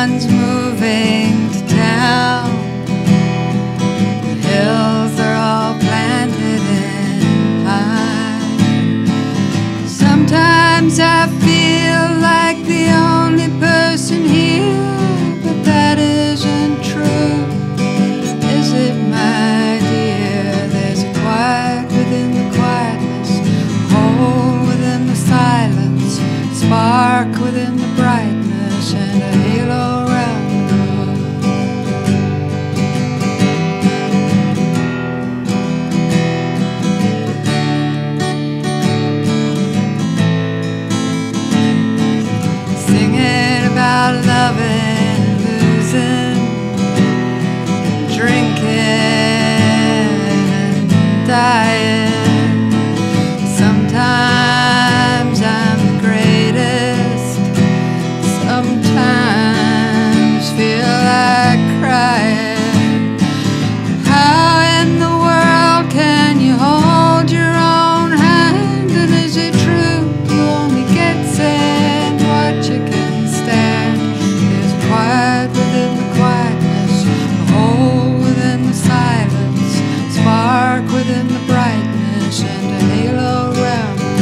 Everyone's moving to town. The hills are all planted in pine. Sometimes I feel like the only person here, but that isn't true. Is it, my dear? There's a quiet within the quietness, a hole within the silence, a spark within the brightness, and a halo around the room. Singing about loving and losing, drinking and dying. Sometimes I'm the greatest, sometimes feel like crying. How in the world can you hold your own hand? And is it true you only get sand what you can stand? There's a quiet within the quietness, a hole within the silence, spark within the brightness, and a halo around the moon.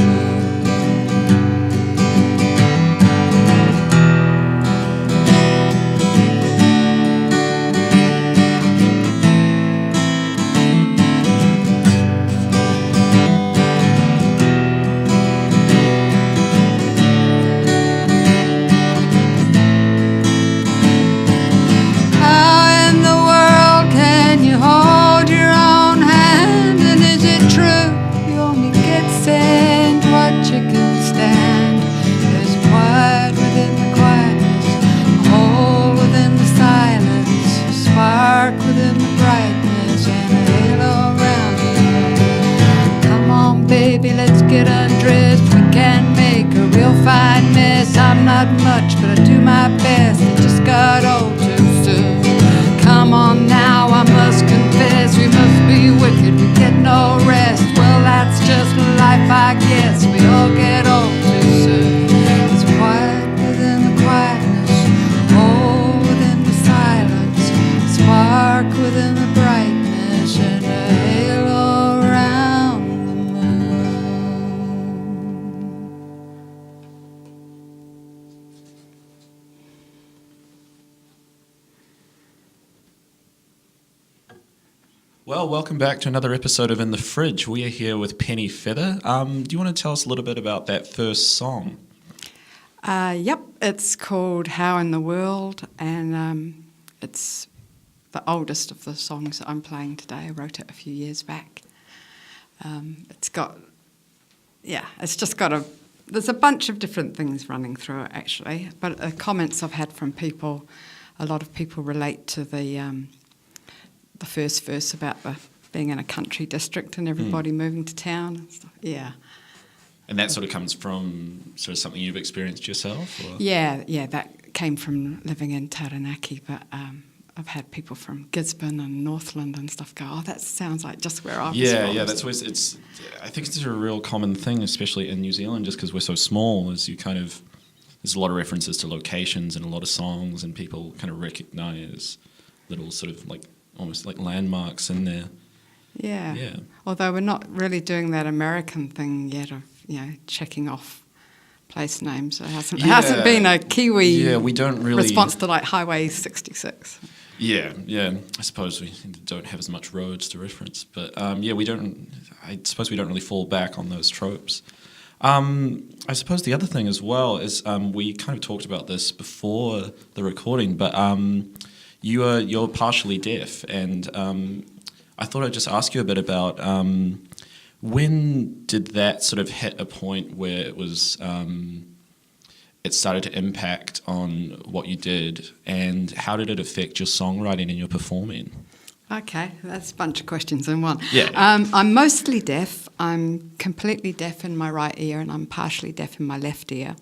How in the world can you hold your own hand? And is it true you only get sand what you can stand? There's a quiet within the quietness, a hole within the silence, a spark within the brightness, and a halo around the room. Come on, baby, let's get undressed. We can make a real fine mess. I'm not much, but I do my best. I just got old too soon. Come on now, I must confess, we must be wicked, we get no rest. Well, that's just life, I guess. We all get old too soon. It's quiet within the quietness, hole within the silence, spark within the brightness, and a halo around the moon. Well, welcome back to another episode of In the Fridge. We are here with Penni Feather. Do you want to tell us a little bit about that first song? Yep, it's called How in the World, and it's the oldest of the songs that I'm playing today. I wrote it a few years back. It's just got there's a bunch of different things running through it, actually, but the comments I've had from people, a lot of people relate to the first verse about being in a country district and everybody moving to town and stuff. Yeah. And that sort of comes from sort of something you've experienced yourself? Or? Yeah, that came from living in Taranaki, but I've had people from Gisborne and Northland and stuff go, oh, that sounds like just where I was from. Yeah, that's always, I think it's a real common thing, especially in New Zealand, just because we're so small, is there's a lot of references to locations and a lot of songs, and people kind of recognise little sort of like, almost like landmarks in there. Yeah. Although we're not really doing that American thing yet of, checking off place names. It hasn't been a Kiwi we don't really response to like Highway 66. Yeah. I suppose we don't have as much roads to reference, but we don't. I suppose we don't really fall back on those tropes. I suppose the other thing as well is we kind of talked about this before the recording, but you're partially deaf, and I thought I'd just ask you a bit about when did that sort of hit a point where it was it started to impact on what you did, and how did it affect your songwriting and your performing? Okay, that's a bunch of questions in one. Yeah. I'm mostly deaf. I'm completely deaf in my right ear, and I'm partially deaf in my left ear.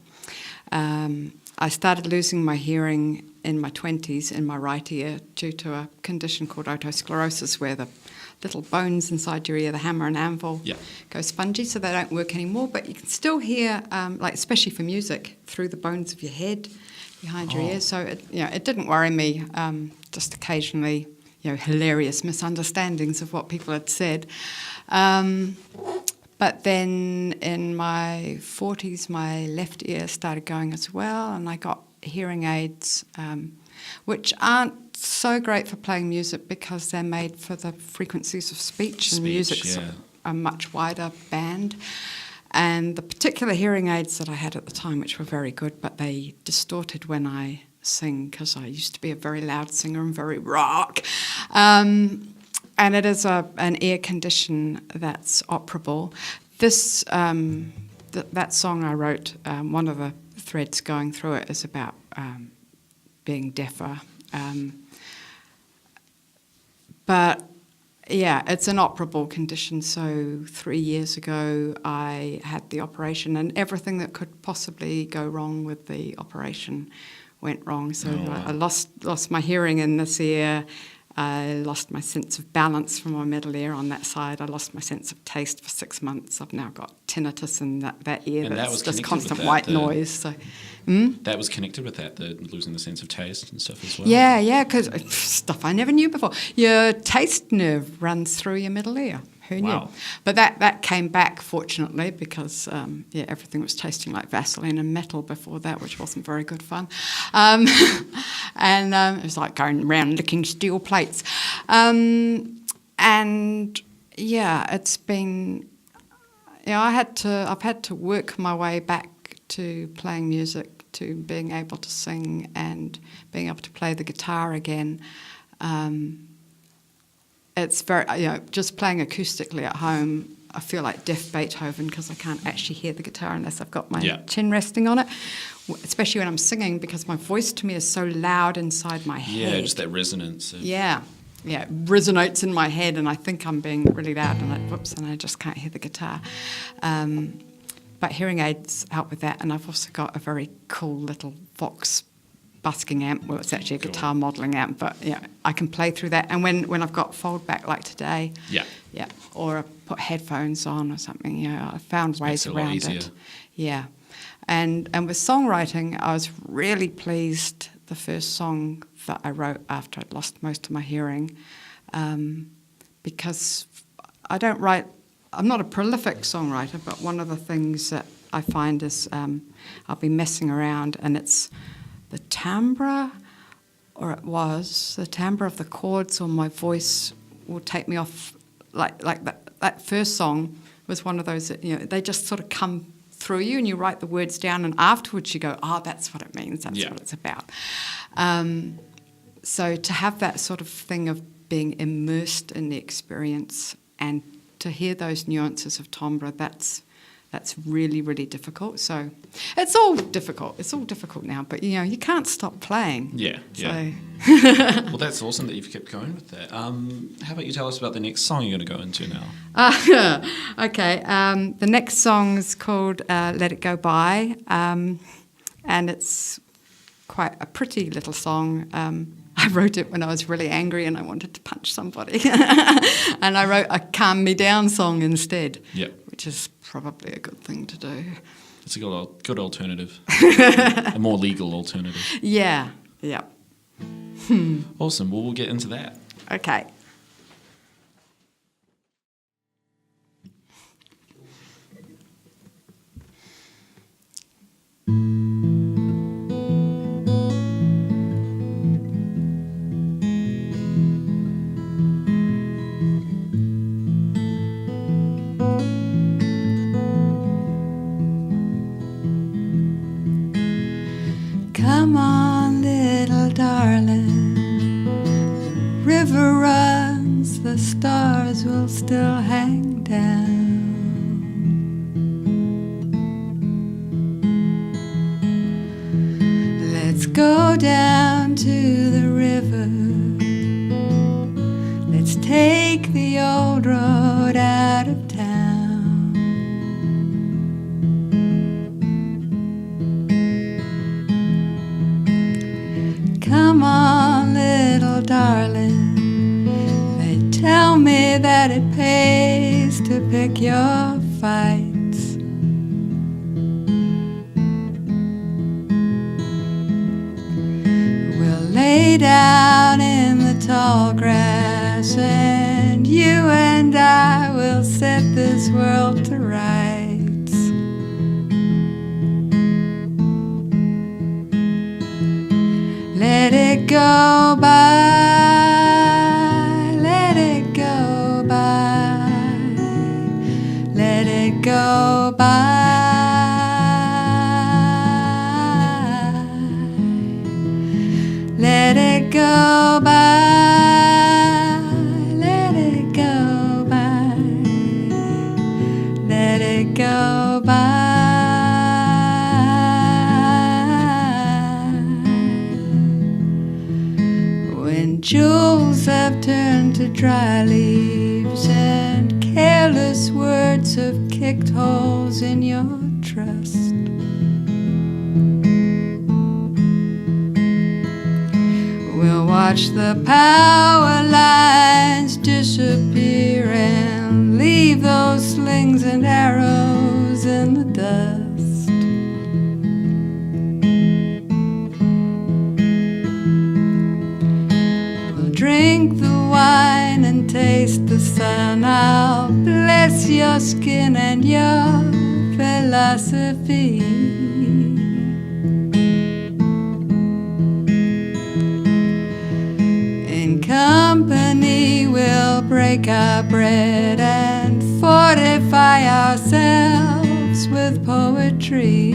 I started losing my hearing in my 20s in my right ear due to a condition called otosclerosis, where the little bones inside your ear, the hammer and anvil, go spongy, so they don't work anymore. But you can still hear, like especially for music, through the bones of your head, behind your ears. So it didn't worry me. Just occasionally, hilarious misunderstandings of what people had said. But then in my 40s, my left ear started going as well, and I got hearing aids, which aren't so great for playing music because they're made for the frequencies of speech and music's a much wider band. And the particular hearing aids that I had at the time, which were very good, but they distorted when I sing because I used to be a very loud singer and very rock. And it is an ear condition that's operable. This that song I wrote, one of the threads going through it is about being deafer. But yeah, it's an operable condition. So 3 years ago, I had the operation, and everything that could possibly go wrong with the operation went wrong. So I lost my hearing in this ear. I lost my sense of balance from my middle ear on that side. I lost my sense of taste for 6 months. I've now got tinnitus in that ear. And that's just constant white noise. So, that was connected with that, the losing the sense of taste and stuff as well? Yeah, because stuff I never knew before. Your taste nerve runs through your middle ear. Who knew? Wow. But that came back, fortunately, because, everything was tasting like Vaseline and metal before that, which wasn't very good fun. And it was like going around licking steel plates. It's been... I've had to work my way back to playing music, to being able to sing and being able to play the guitar again. It's very, just playing acoustically at home, I feel like deaf Beethoven because I can't actually hear the guitar unless I've got my chin resting on it, especially when I'm singing, because my voice to me is so loud inside my head. Yeah, just that resonance. Yeah, it resonates in my head, and I think I'm being really loud, and I just can't hear the guitar. But hearing aids help with that, and I've also got a very cool little Vox busking amp. Well, it's actually a guitar modelling amp, but I can play through that. And when I've got fold back like today, or I put headphones on or something, I found ways around it. Yeah, and with songwriting, I was really pleased. The first song that I wrote after I'd lost most of my hearing, because I don't write. I'm not a prolific songwriter, but one of the things that I find is I'll be messing around, and it's the timbre, or it was the timbre of the chords, or my voice will take me off. Like that first song was one of those that, they just sort of come through you, and you write the words down, and afterwards you go, oh, that's what it means, that's what it's about. So to have that sort of thing of being immersed in the experience and to hear those nuances of timbre, that's really, really difficult. So it's all difficult. It's all difficult now, but you can't stop playing. Yeah. Well, that's awesome that you've kept going with that. How about you tell us about the next song you're going to go into now? Okay. The next song is called "Let It Go By," and it's quite a pretty little song. I wrote it when I was really angry and I wanted to punch somebody. And I wrote a calm me down song instead, which is probably a good thing to do. It's a good alternative, a more legal alternative. Yeah. Awesome. Well, we'll get into that. Okay. Come on, little darling, the river runs, the stars will still hang down. Let's go down to the river, let's take the old road out of town. Come pick your fights. We'll lay down in the tall grass, and you and I will set this world to rights. Let it go by, let it go by, let it go by. Let it go by, let it go by, let it go by. When jewels have turned to dry leaves and careless words have kicked holes in your trust, we'll watch the power lines disappear and leave those slings and arrows in the dust. We'll drink the wine and taste the sun. I'll bless your skin and your philosophy. Company will break our bread and fortify ourselves with poetry.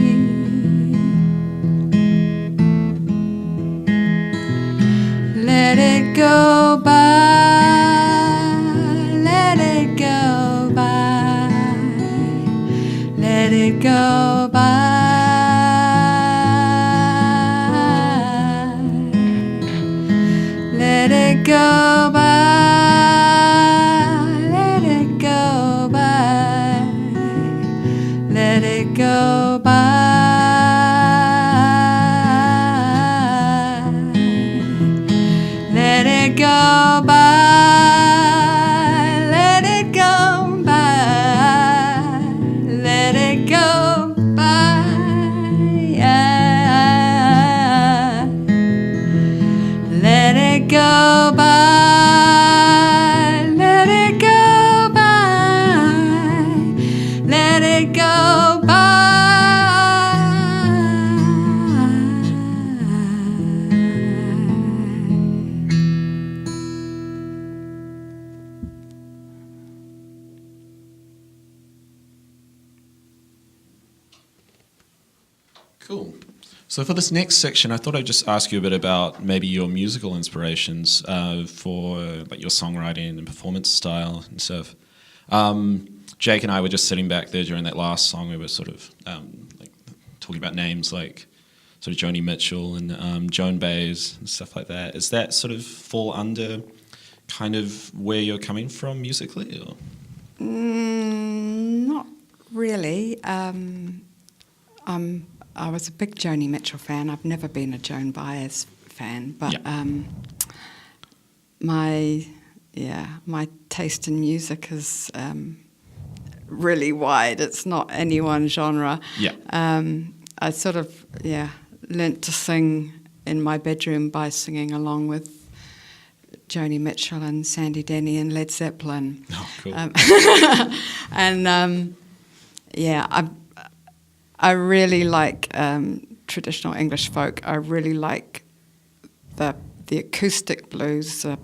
Let it go by, let it go by, let it go by. Let it go by, let it go by, let it go by, let it go by, let it go by, let it go by. Let it go by, let it go by, let it go by. Cool. So for this next section, I thought I'd just ask you a bit about maybe your musical inspirations for like your songwriting and performance style and stuff. Jake and I were just sitting back there during that last song. We were sort of like talking about names like sort of Joni Mitchell and Joan Baez and stuff like that. Is that sort of fall under kind of where you're coming from musically? Or? Not really. I was a big Joni Mitchell fan. I've never been a Joan Baez fan, but Yeah. My taste in music is really wide. It's not any one genre. Yeah. I sort of learnt to sing in my bedroom by singing along with Joni Mitchell and Sandy Denny and Led Zeppelin. Oh, cool. I really like traditional English folk. I really like the acoustic blues, the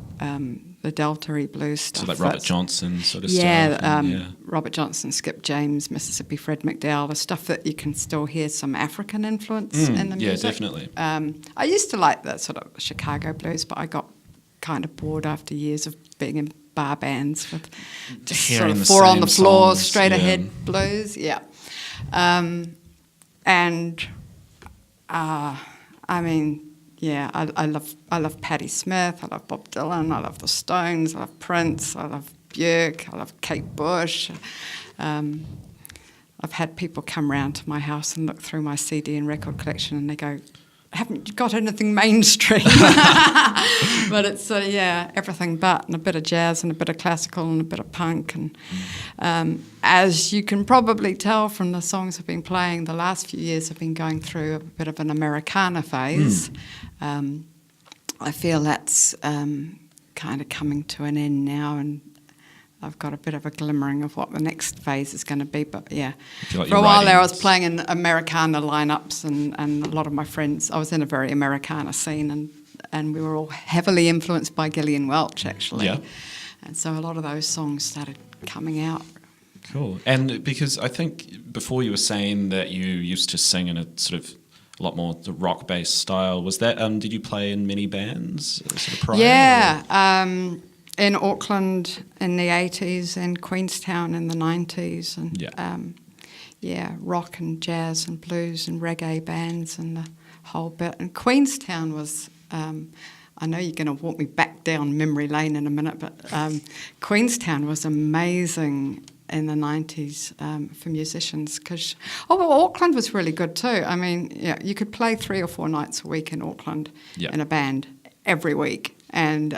Delta-y blues stuff. So like Robert Johnson sort of stuff. Yeah, Robert Johnson, Skip James, Mississippi Fred McDowell, the stuff that you can still hear some African influence in the music. Yeah, definitely. I used to like that sort of Chicago blues, but I got kind of bored after years of being in bar bands with just Hearing sort of the four on the same floor, songs, straight yeah. ahead blues. Yeah. I love Patti Smith, I love Bob Dylan, I love the Stones, I love Prince, I love Björk, I love Kate Bush. I've had people come round to my house and look through my CD and record collection and they go, haven't got anything mainstream. But it's, everything but, and a bit of jazz and a bit of classical and a bit of punk. And as you can probably tell from the songs I've been playing, the last few years I've been going through a bit of an Americana phase. I feel that's kind of coming to an end now, and I've got a bit of a glimmering of what the next phase is going to be. But yeah, like for a while there I was playing in Americana lineups, and a lot of my friends, I was in a very Americana scene, and we were all heavily influenced by Gillian Welch, actually. Yeah. And so a lot of those songs started coming out. Cool. And because I think before you were saying that you used to sing in a sort of a lot more the rock-based style, was that, did you play in many bands sort of prior? Yeah. In Auckland in the 80s, and Queenstown in the 90s, and rock and jazz and blues and reggae bands and the whole bit. And Queenstown was, I know you're going to walk me back down memory lane in a minute, but Queenstown was amazing in the 90s for musicians. Auckland was really good too. I mean, you could play 3 or 4 nights a week in Auckland in a band every week, and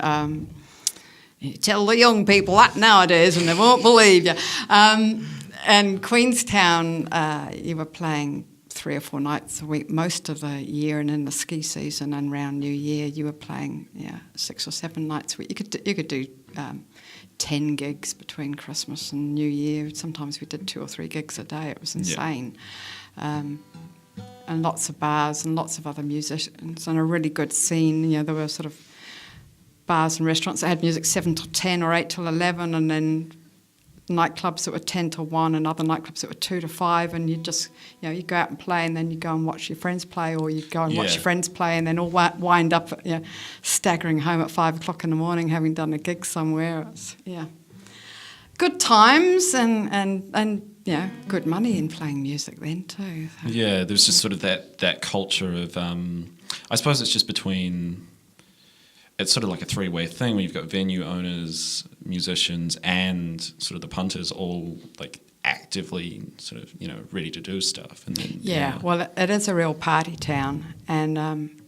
you tell the young people that nowadays and they won't believe you. And Queenstown, you were playing 3 or 4 nights a week most of the year, and in the ski season and around New Year you were playing 6 or 7 nights a week. You could do 10 gigs between Christmas and New Year. Sometimes we did 2 or 3 gigs a day. It was insane. And lots of bars and lots of other musicians and a really good scene. There were sort of bars and restaurants that had music 7 till 10 or 8 till 11, and then nightclubs that were 10 till 1 and other nightclubs that were 2 to 5, and you just, you go out and play, and then you go and watch your friends play, or you go and watch your friends play, and then all wind up staggering home at 5 o'clock in the morning having done a gig somewhere. It's, good times and good money in playing music then too. So. Yeah, there's just sort of that culture of, I suppose it's just between, it's sort of like a 3-way thing where you've got venue owners, musicians, and sort of the punters all like actively sort of, ready to do stuff. And then, well, it is a real party town. And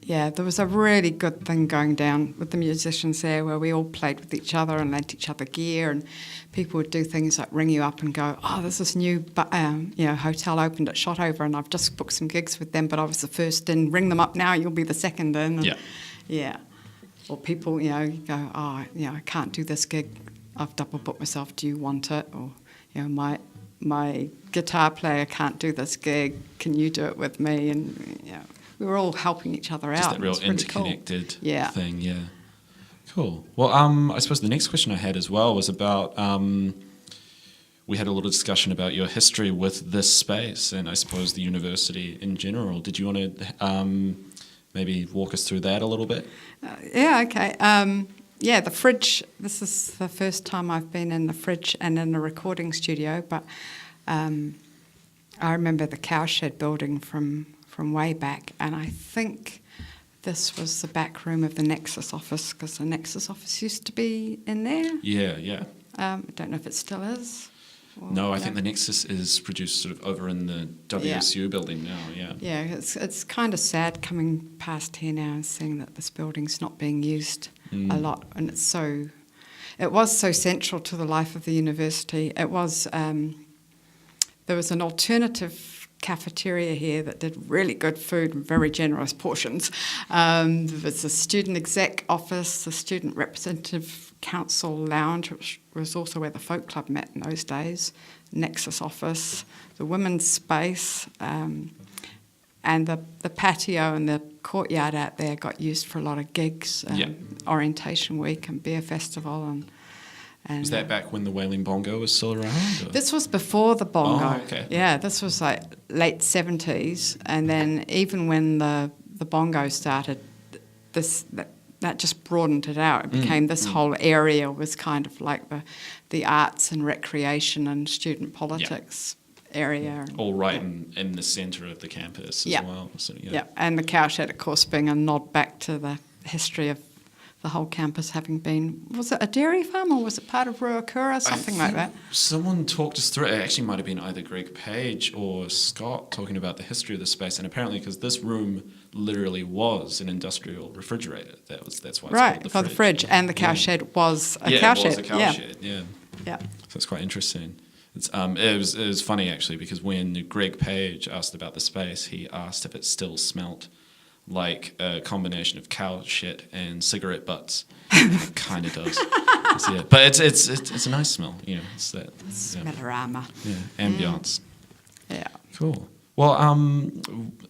there was a really good thing going down with the musicians there where we all played with each other and lent each other gear, and people would do things like ring you up and go, oh, there's this new hotel opened at Shotover and I've just booked some gigs with them, but I was the first in. Ring them up now, you'll be the second in. And, or people, go, oh, I can't do this gig. I've double booked myself. Do you want it? Or, my guitar player can't do this gig. Can you do it with me? And we were all helping each other out. Just that real interconnected thing. Yeah. Cool. Well, I suppose the next question I had as well was about. We had a little discussion about your history with this space, and I suppose the university in general. Did you want to? Maybe walk us through that a little bit? Okay. The Fridge, this is the first time I've been in the Fridge and in a recording studio, but I remember the Cowshed building from way back, and I think this was the back room of the Nexus office, because the Nexus office used to be in there. Yeah. I don't know if it still is. No, I think the Nexus is produced sort of over in the WSU building now, Yeah, it's kind of sad coming past here now and seeing that this building's not being used a lot, and it was so central to the life of the university. It was, there was an alternative cafeteria here that did really good food and very generous portions. There was a student exec office, a student representative council lounge, which was also where the folk club met in those days, Nexus office, the women's space, and the patio and the courtyard out there got used for a lot of gigs, orientation week and beer festival. And was that back when the Wailing Bongo was still around? Or? This was before the bongo. Oh, okay. Yeah, this was like late 70s, and then even when the bongo started, that just broadened it out. It became this whole area was kind of like the arts and recreation and student politics area. All right in the centre of the campus as well. So, and the Cowshed, of course, being a nod back to the history of the whole campus having been, was it a dairy farm or was it part of Ruakura, something like that? Someone talked us through it. It actually might have been either Greg Page or Scott talking about the history of the space, and apparently because this room literally was an industrial refrigerator. That's why it's called the fridge. And the cowshed was a cowshed. Yeah, it was a cowshed, yeah. Yeah. So it's quite interesting. It was funny actually because when Greg Page asked about the space, he asked if it still smelt like a combination of cow shit and cigarette butts. It kind of does. But it's a nice smell, you know. It's that Smellorama. Yeah, ambiance. Yeah. Cool. Well,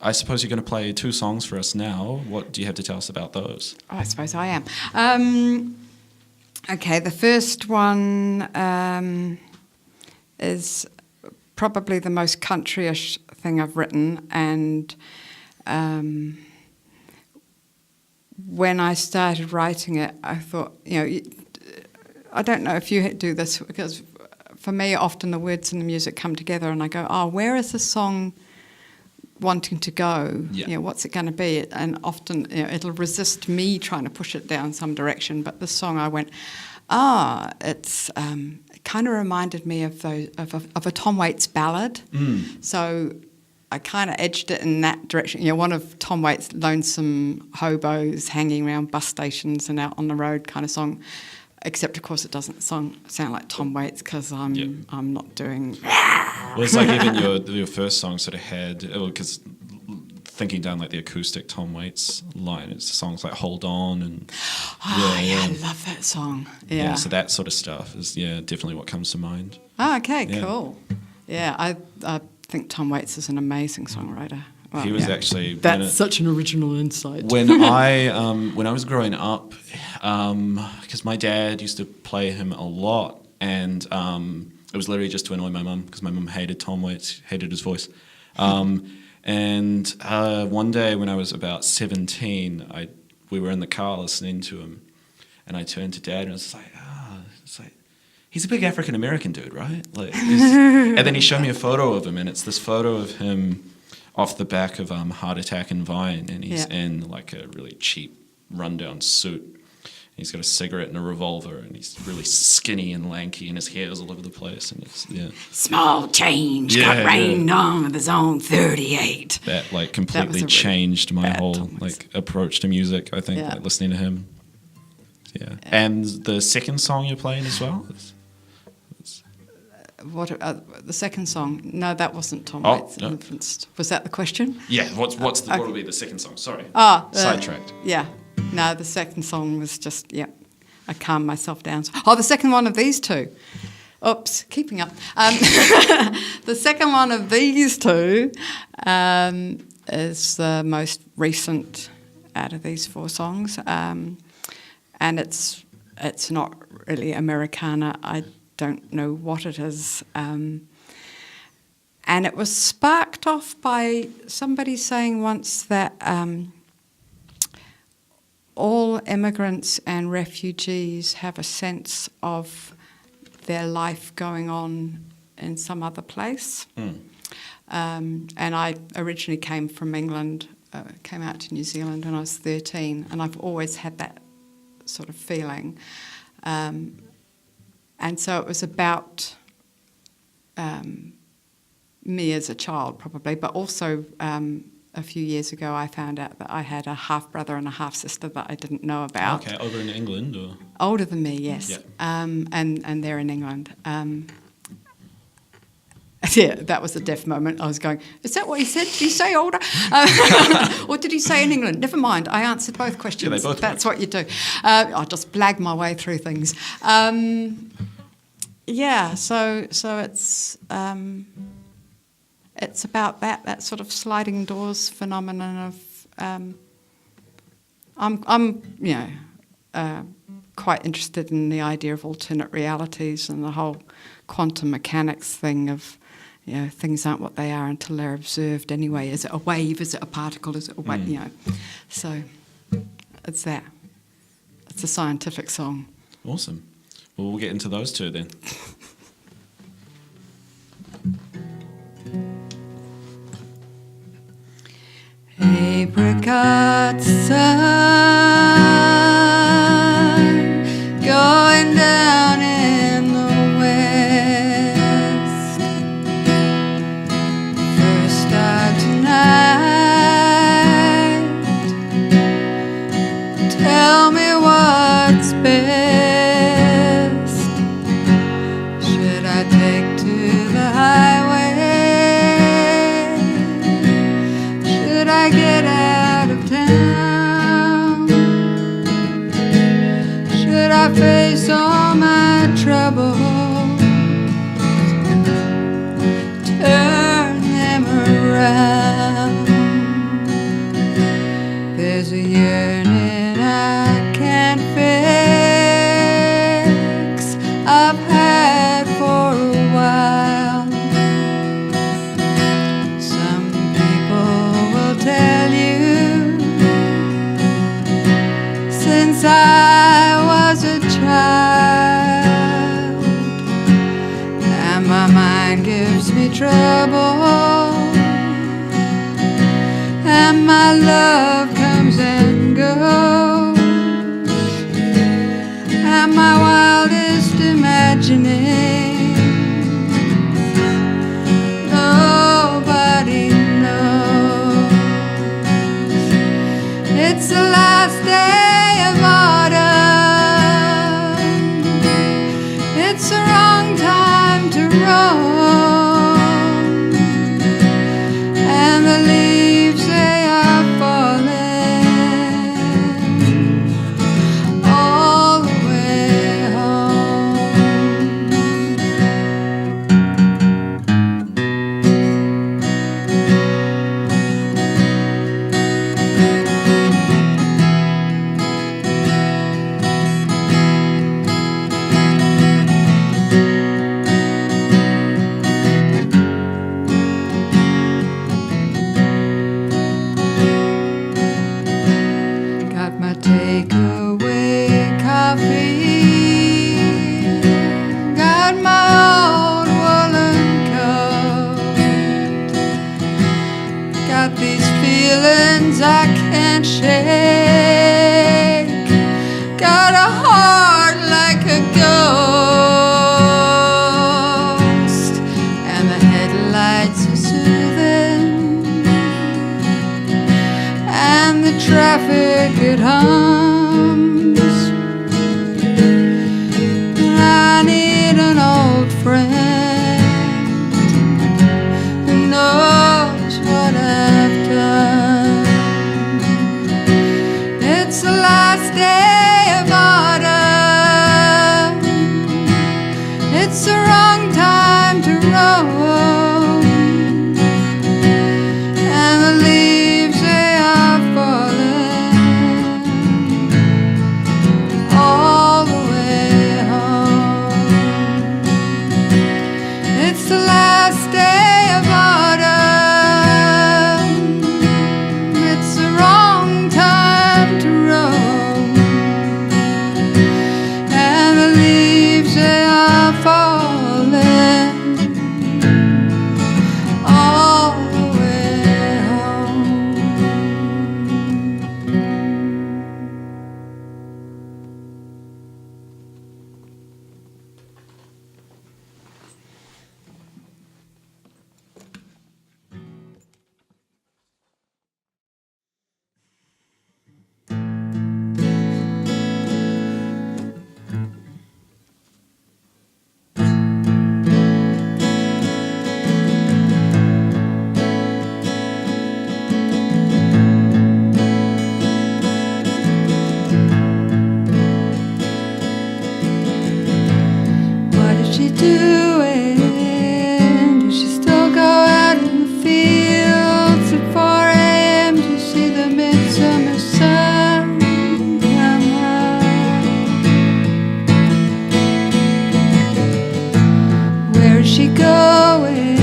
I suppose you're going to play 2 songs for us now. What do you have to tell us about those? Oh, I suppose I am. Okay, the first one is probably the most countryish thing I've written, and when I started writing it, I thought, I don't know if you do this, because for me, often the words and the music come together, and I go, oh, where is the song wanting to go? Yeah. What's it going to be? And often, it'll resist me trying to push it down some direction. But this song, I went, it's it kind of reminded me of a Tom Waits ballad. So I kind of edged it in that direction. One of Tom Waits' lonesome hobos hanging around bus stations and out on the road kind of song. Except, of course, it doesn't sound like Tom Waits because I'm not doing. Well, it's like even your first song sort of had, because thinking down like the acoustic Tom Waits line, it's songs like "Hold On" and I love that song. Yeah. So that sort of stuff is definitely what comes to mind. Oh, okay, cool. Yeah, I think Tom Waits is an amazing songwriter. Well, he was actually. That's such an original insight. When I was growing up, because my dad used to play him a lot, and it was literally just to annoy my mum because my mum hated Tom Waits, hated his voice. And one day when I was about 17, we were in the car listening to him, and I turned to Dad and I was like, he's a big African American dude, right? And then he showed me a photo of him, and it's this photo of him off the back of Heart Attack and Vine, and he's in like a really cheap rundown suit. He's got a cigarette and a revolver, and he's really skinny and lanky, and his hair's all over the place. And it's small change got rained on with his own 38. That completely changed my whole approach to music. I think listening to him. Yeah. And the second song you're playing as well. The second song? No, that wasn't Tom Waits. No. Was that the question? Yeah. What will be the second song? Sorry. Sidetracked. Yeah. No, the second song was just I calmed myself down. The second one of these two. Oops, keeping up. The second one of these two is the most recent out of these 4 songs, and it's not really Americana. I don't know what it is. And it was sparked off by somebody saying once that all immigrants and refugees have a sense of their life going on in some other place. And I originally came from England, came out to New Zealand when I was 13, and I've always had that sort of feeling. And so it was about me as a child, probably, but also a few years ago I found out that I had a half-brother and a half-sister that I didn't know about. Okay, over in England? Or? Older than me, yes. Yeah. And they're in England. Yeah, that was a deaf moment. I was going, is that what he said? Did he say older? Or did he say in England? Never mind. I answered both questions. Yeah, they both That's what you do. I'll just blag my way through things. It's about that sort of sliding doors phenomenon of. I'm quite interested in the idea of alternate realities and the whole quantum mechanics thing of. Things aren't what they are until they're observed anyway. Is it a wave? Is it a particle? Is it a wave? So it's that. It's a scientific song. Awesome. Well, we'll get into those two then. Apricot sun feelings I can't shake. Got a heart like a ghost, and the headlights are soothing, and the traffic it hums. I need an old friend who knows what I've done. It's the last day of autumn. It's the wrong time to roam, and the leaves they are falling all the way home. It's the last day of autumn. It's the wrong time to roam, and the leaves they are falling all the way home. What is she doing? Does she still go out in the fields at 4 a.m. to see the midsummer sun come up? Where is she going?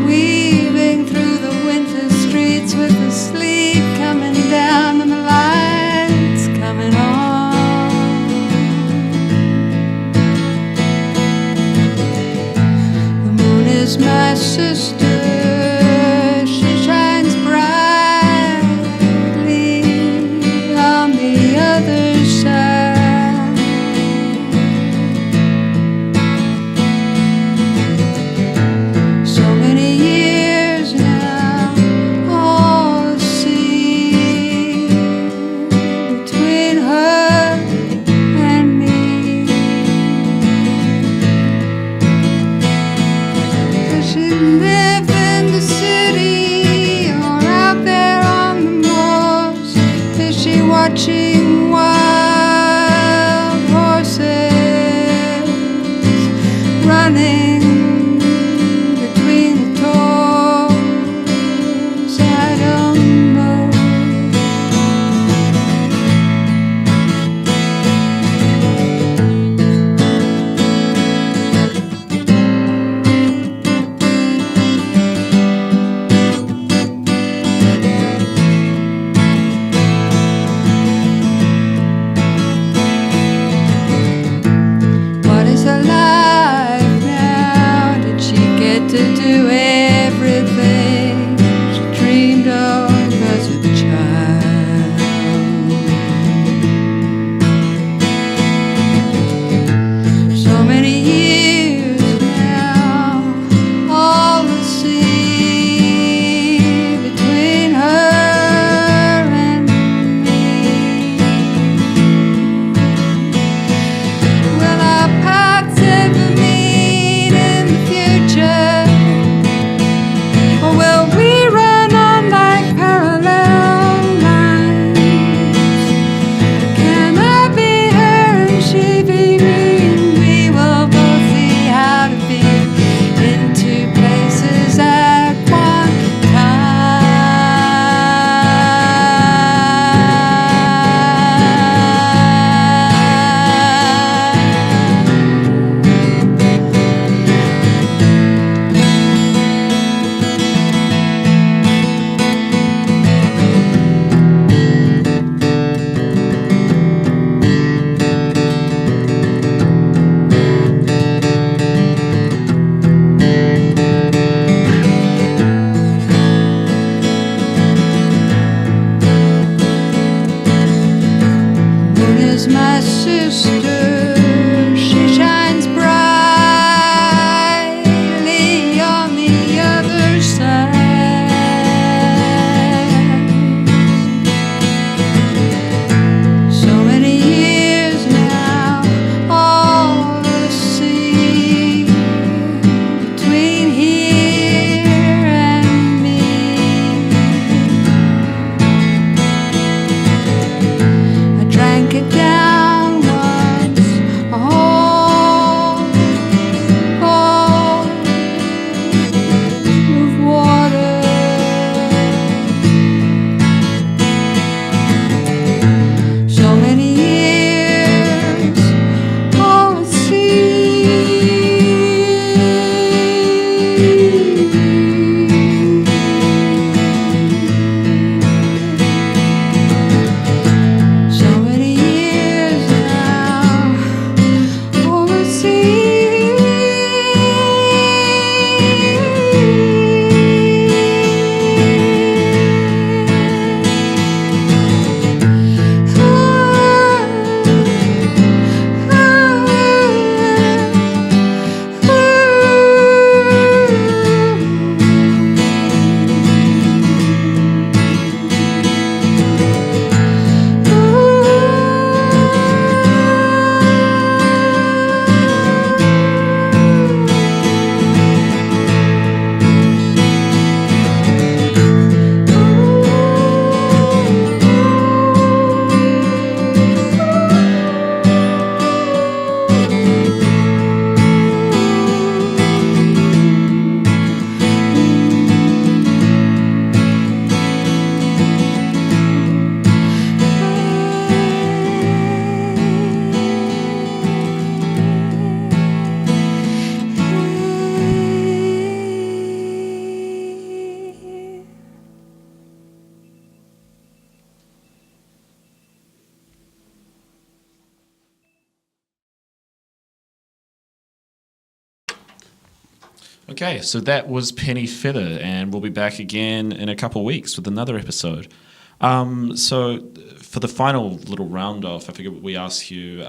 Weaving through the winter streets with the sleet coming down and the lights coming on. The moon is my sister. She shines brightly on the other side. So many years now, all the sea between her and me. Does she live in the city or out there on the moors? Is she watching wild horses running between the toes? I don't know. Okay, so that was Penni Feather, and we'll be back again in a couple of weeks with another episode. So for the final little round off, I figured we ask you,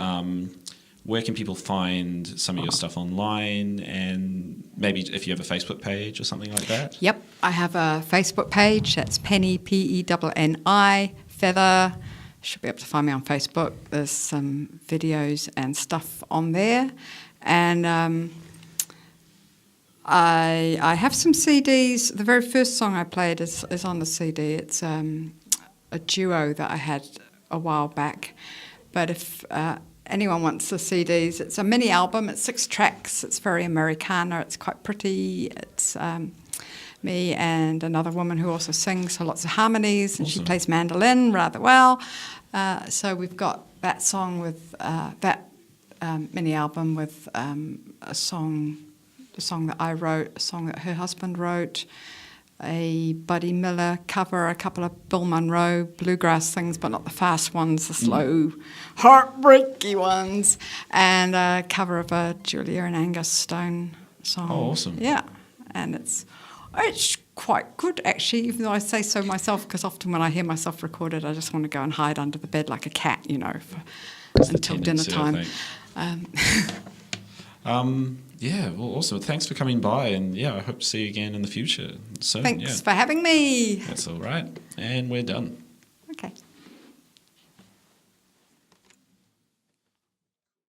where can people find some of your stuff online, and maybe if you have a Facebook page or something like that? Yep, I have a Facebook page. That's Penni, Penni, Feather. Should be able to find me on Facebook. There's some videos and stuff on there. And I have some CDs. The very first song I played is on the CD. It's a duo that I had a while back. But if anyone wants the CDs, it's a mini album. It's 6 tracks. It's very Americana. It's quite pretty. It's me and another woman who also sings, so lots of harmonies, and Awesome. she plays mandolin rather well. So we've got that song with that mini album with a song that I wrote, a song that her husband wrote, a Buddy Miller cover, a couple of Bill Monroe bluegrass things, but not the fast ones, the slow, heartbreaky ones, and a cover of a Julia and Angus Stone song. Oh, awesome. Yeah, and it's quite good, actually, even though I say so myself, because often when I hear myself recorded, I just want to go and hide under the bed like a cat, until dinner time. Yeah, well, also, thanks for coming by, and yeah, I hope to see you again in the future soon. Thanks for having me. That's all right, and we're done.